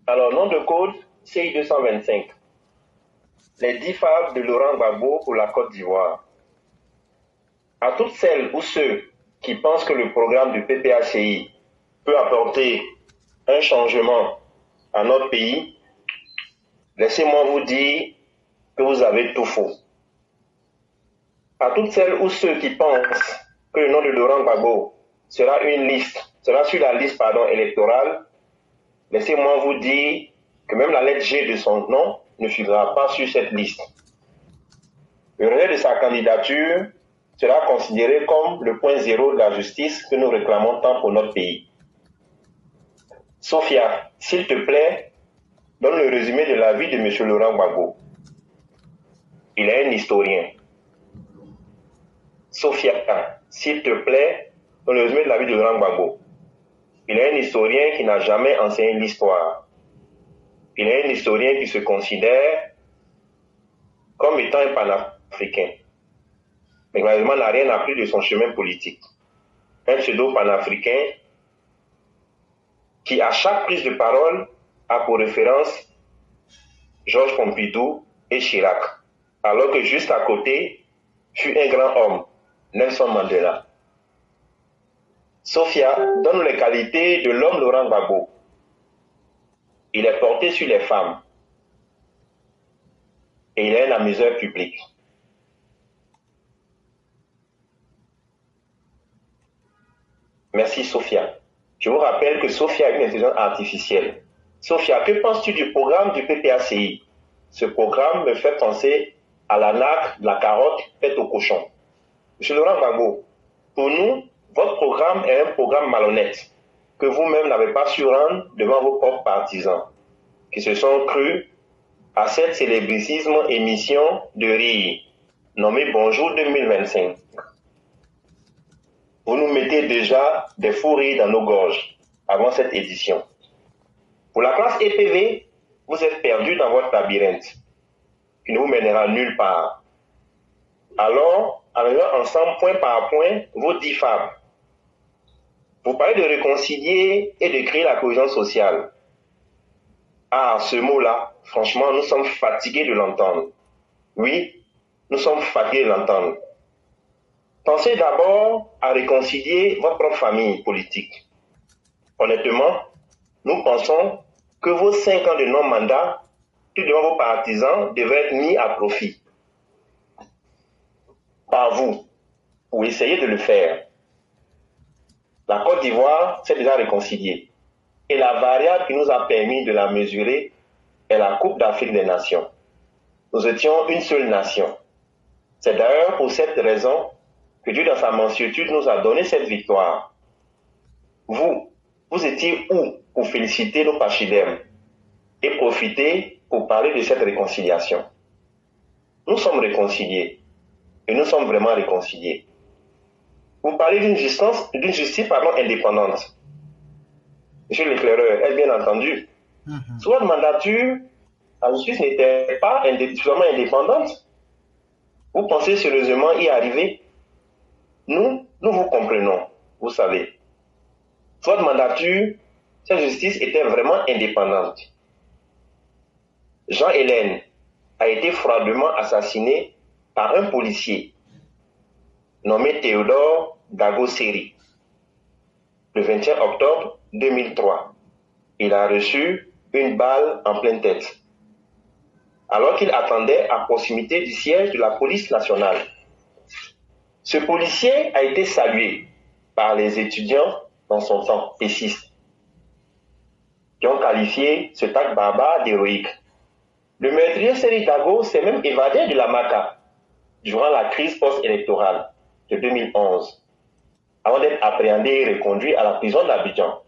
Alors, nom de code CI 225. Les 10 fables de Laurent Gbagbo pour la Côte d'Ivoire. À toutes celles ou ceux qui pensent que le programme du PPACI peut apporter un changement à notre pays, laissez-moi vous dire que vous avez tout faux. À toutes celles ou ceux qui pensent que le nom de Laurent Gbagbo sera sur la liste électorale, laissez-moi vous dire que même la lettre G de son nom ne figurera pas sur cette liste. Le rejet de sa candidature sera considéré comme le point zéro de la justice que nous réclamons tant pour notre pays. Sophia, s'il te plaît, donne le résumé de la vie de M. Laurent Gbagbo. Il est un historien. Sophia, s'il te plaît, donne le résumé de la vie de Laurent Gbagbo. Il est un historien qui n'a jamais enseigné l'histoire. Il est un historien qui se considère comme étant un panafricain. Mais malheureusement, n'a rien appris de son chemin politique. Un pseudo-panafricain qui, à chaque prise de parole, a pour référence Georges Pompidou et Chirac, alors que juste à côté fut un grand homme, Nelson Mandela. Sophia donne les qualités de l'homme Laurent Gbagbo. Il est porté sur les femmes et il est un amuseur public. Merci Sophia. Je vous rappelle que Sophia est une intelligence artificielle. Sophia, que penses-tu du programme du PPACI? Ce programme me fait penser à la nacre de la carotte faite au cochon. Monsieur Laurent Gbagbo, pour nous, votre programme est un programme malhonnête que vous-même n'avez pas su rendre devant vos propres partisans qui se sont crus à cette célébrissime émission de rire nommée Bonjour 2025. Vous nous mettez déjà des fous rires dans nos gorges avant cette édition. Pour la classe EPV, vous êtes perdu dans votre labyrinthe qui ne vous mènera nulle part. Alors, arrivons ensemble point par point vos 10 fables. Vous parlez de réconcilier et de créer la cohésion sociale. Ah, ce mot-là, franchement, nous sommes fatigués de l'entendre. Oui, nous sommes fatigués de l'entendre. Pensez d'abord à réconcilier votre propre famille politique. Honnêtement, nous pensons que vos 5 ans de non-mandat, tout devant vos partisans, devraient être mis à profit par vous pour essayer de le faire. La Côte d'Ivoire s'est déjà réconciliée. Et la variable qui nous a permis de la mesurer est la Coupe d'Afrique des Nations. Nous étions une seule nation. C'est d'ailleurs pour cette raison que Dieu, dans sa mansuétude, nous a donné cette victoire. Vous étiez où pour féliciter nos pachydèmes et profiter pour parler de cette réconciliation? Nous sommes réconciliés et nous sommes vraiment réconciliés. Vous parlez d'une justice indépendante. Monsieur l'éclaireur, est bien entendu. Sous votre mandature, la justice n'était pas suffisamment indépendante. Vous pensez sérieusement y arriver? Nous vous comprenons, vous savez. Sous votre mandature, cette justice était vraiment indépendante. Jean Hélène a été froidement assassiné par un policier nommé Théodore Dagosséry le 21 octobre 2003. Il a reçu une balle en pleine tête alors qu'il attendait à proximité du siège de la police nationale. Ce policier a été salué par les étudiants dans son temps péciste qui ont qualifié cet acte barbare d'héroïque. Le meurtrier Séry Dago s'est même évadé de la MACA durant la crise post-électorale de 2011 avant d'être appréhendé et reconduit à la prison d'Abidjan.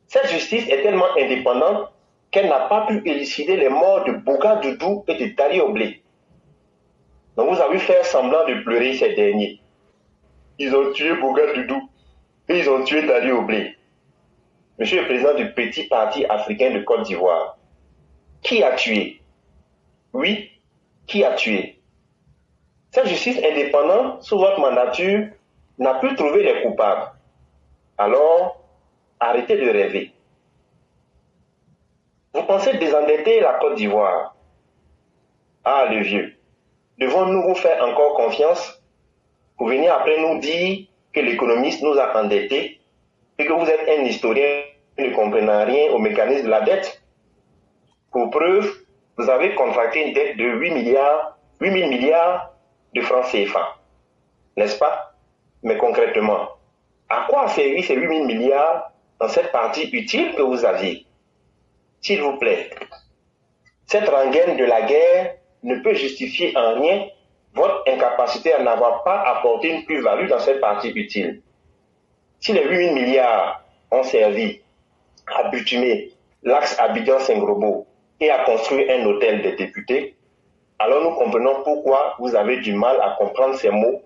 Cette justice est tellement indépendante qu'elle n'a pas pu élucider les morts de Bouga Doudou et de Dari Oblé. Donc vous avez fait semblant de pleurer ces derniers. Ils ont tué Bouga Doudou et ils ont tué Dari Oblé. Monsieur le président du petit parti africain de Côte d'Ivoire, qui a tué? Oui, qui a tué? Cette justice indépendante, sous votre mandature, n'a pu trouver les coupables. Alors, arrêtez de rêver. pensez désendetter la Côte d'Ivoire? Ah, le vieux, devons-nous vous faire encore confiance pour venir après nous dire que l'économiste nous a endettés et que vous êtes un historien qui ne comprenant rien au mécanisme de la dette? Pour preuve, vous avez contracté une dette de 8 000 milliards de francs CFA, n'est-ce pas? Mais concrètement, à quoi a servi ces 8 000 milliards dans cette partie utile que vous aviez? S'il vous plaît, cette rengaine de la guerre ne peut justifier en rien votre incapacité à n'avoir pas apporté une plus-value dans cette partie utile. Si les 8 000 milliards ont servi à bitumer l'axe Abidjan-Saint-Grobo et à construire un hôtel des députés, alors nous comprenons pourquoi vous avez du mal à comprendre ces mots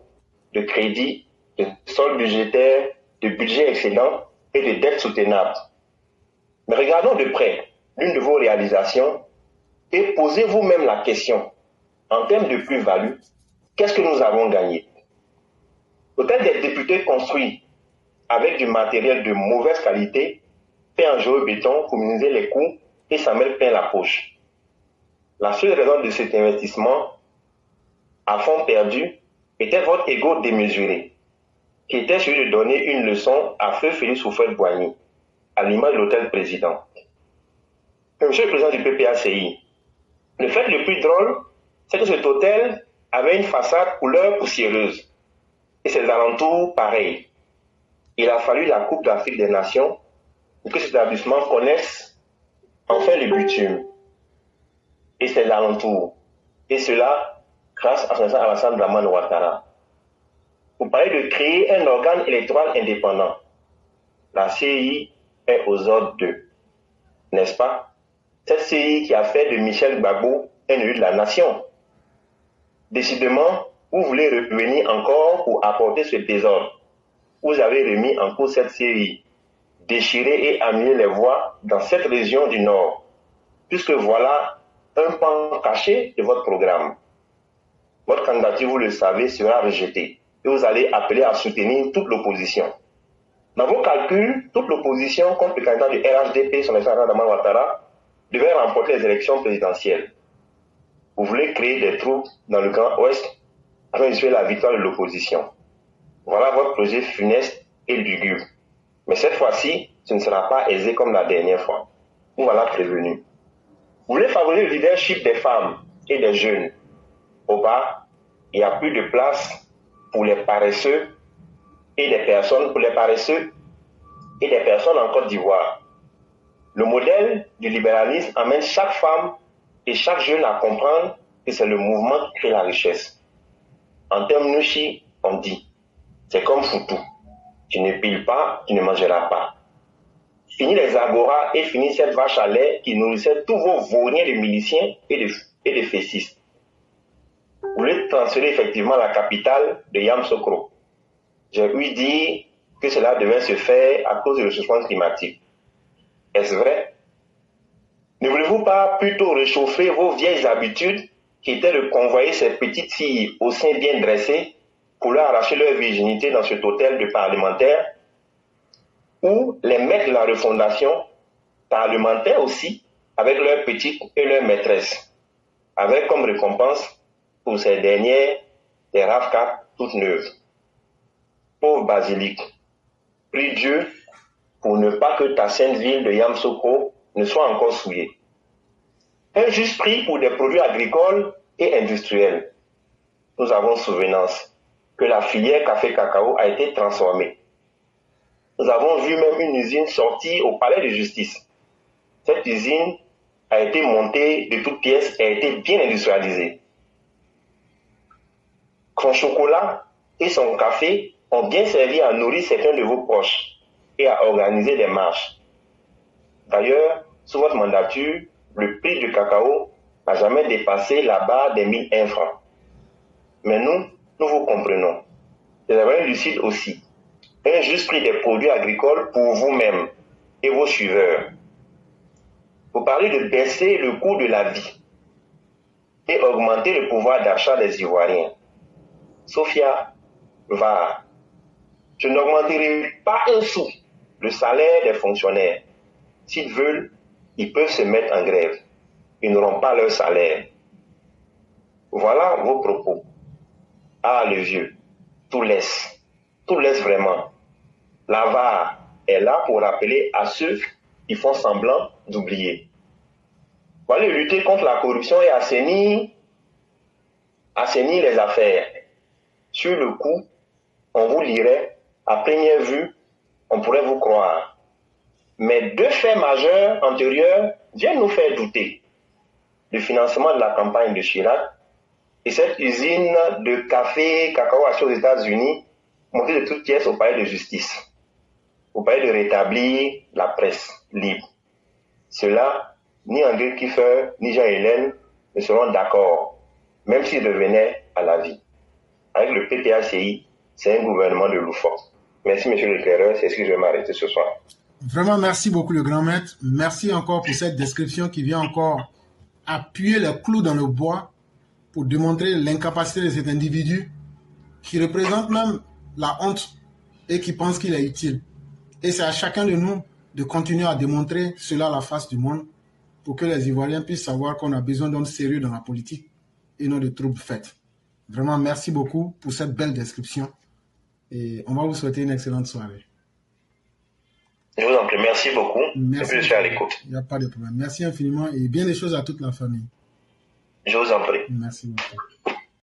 de crédit, de solde budgétaire, de budget excédent et de dette soutenable. Mais regardons de près l'une de vos réalisations et posez vous-même la question, en termes de plus-value, qu'est-ce que nous avons gagné? L'hôtel des députés construit avec du matériel de mauvaise qualité, fait en géobéton pour minimiser les coûts et s'en met plein la poche. La seule raison de cet investissement à fond perdu était votre ego démesuré, qui était celui de donner une leçon à feu Félix Houphouët-Boigny, à l'image de l'hôtel président. Monsieur le président du PPACI, le fait le plus drôle, c'est que cet hôtel avait une façade couleur poussiéreuse et ses alentours pareils. Il a fallu la Coupe d'Afrique des Nations pour que cet établissement connaisse enfin le bitume et ses alentours. Et cela grâce à son Alassane Dramane Ouattara. Vous parlez de créer un organe électoral indépendant. La CI est aux ordres d'eux, n'est-ce pas? Cette CI qui a fait de Michel Gbagbo un élu de la nation. Décidément, vous voulez revenir encore pour apporter ce désordre. Vous avez remis en cause cette CI, déchiré et amené les voix dans cette région du Nord, puisque voilà un pan caché de votre programme. Votre candidature, vous le savez, sera rejetée et vous allez appeler à soutenir toute l'opposition. Dans vos calculs, toute l'opposition contre le candidat du RHDP, son excellence Dramane Ouattara, devait remporter les élections présidentielles. Vous voulez créer des troupes dans le Grand Ouest afin de la victoire de l'opposition. Voilà votre projet funeste et lugubre. Mais cette fois-ci, ce ne sera pas aisé comme la dernière fois. Vous voilà prévenu. Vous voulez favoriser le leadership des femmes et des jeunes. Au bas, il n'y a plus de place pour les paresseux et des personnes, en Côte d'Ivoire. Le modèle du libéralisme amène chaque femme et chaque jeune à comprendre que c'est le mouvement qui crée la richesse. En termes nouchi, on dit, c'est comme foutu. Tu ne piles pas, tu ne mangeras pas. Fini les agoras et fini cette vache à lait qui nourrissait tous vos vauriens de miliciens et de fessistes. Vous voulez transférer effectivement la capitale de Yamoussoukro. J'ai ouï dire que cela devait se faire à cause du réchauffement climatique. Est-ce vrai? Ne voulez-vous pas plutôt réchauffer vos vieilles habitudes qui étaient de convoyer ces petites filles au sein bien dressées pour leur arracher leur virginité dans cet hôtel de parlementaires, ou les maîtres de la refondation, parlementaires aussi, avec leurs petites et leurs maîtresses, avec comme récompense pour ces dernières des RAV4 toutes neuves. Pauvre basilic, prie Dieu pour ne pas que ta sainte ville de Yamoussoukro ne soit encore souillée. Un juste prix pour des produits agricoles et industriels. Nous avons souvenance que la filière café-cacao a été transformée. Nous avons vu même une usine sortir au palais de justice. Cette usine a été montée de toutes pièces et a été bien industrialisée. Son chocolat et son café ont bien servi à nourrir certains de vos proches et à organiser des marches. D'ailleurs, sous votre mandature, le prix du cacao n'a jamais dépassé la barre des 1001 francs. Mais nous vous comprenons. Vous avez lucide aussi. Un juste prix des produits agricoles pour vous-même et vos suiveurs. Vous parlez de baisser le coût de la vie et augmenter le pouvoir d'achat des Ivoiriens. Sophia va. Je n'augmenterai pas un sou le salaire des fonctionnaires. S'ils veulent, ils peuvent se mettre en grève. Ils n'auront pas leur salaire. Voilà vos propos. Ah, le vieux, tout laisse vraiment. La VAR est là pour rappeler à ceux qui font semblant d'oublier. Voilà, lutter contre la corruption et assainir les affaires. Sur le coup, on vous lirait, à première vue, on pourrait vous croire. Mais deux faits majeurs antérieurs viennent nous faire douter. Le financement de la campagne de Chirac et cette usine de café, cacao achetée aux États-Unis, montée de toutes pièces au palais de justice, au palais de rétablir la presse libre. Cela, ni André Kiefer, ni Jean-Hélène ne seront d'accord, même s'ils revenaient à la vie. Avec le PPACI, c'est un gouvernement de loufoque. Merci, monsieur l'éclaireur, c'est ce que je vais m'arrêter ce soir. Vraiment, merci beaucoup, le grand maître. Merci encore pour cette description qui vient encore appuyer le clou dans le bois pour démontrer l'incapacité de cet individu qui représente même la honte et qui pense qu'il est utile. Et c'est à chacun de nous de continuer à démontrer cela à la face du monde pour que les Ivoiriens puissent savoir qu'on a besoin d'hommes sérieux dans la politique et non de troubles faits. Vraiment, merci beaucoup pour cette belle description et on va vous souhaiter une excellente soirée. Je vous en prie, merci beaucoup. Merci. Je suis à l'écoute. Il n'y a pas de problème. Merci infiniment et bien des choses à toute la famille. Je vous en prie. Merci beaucoup.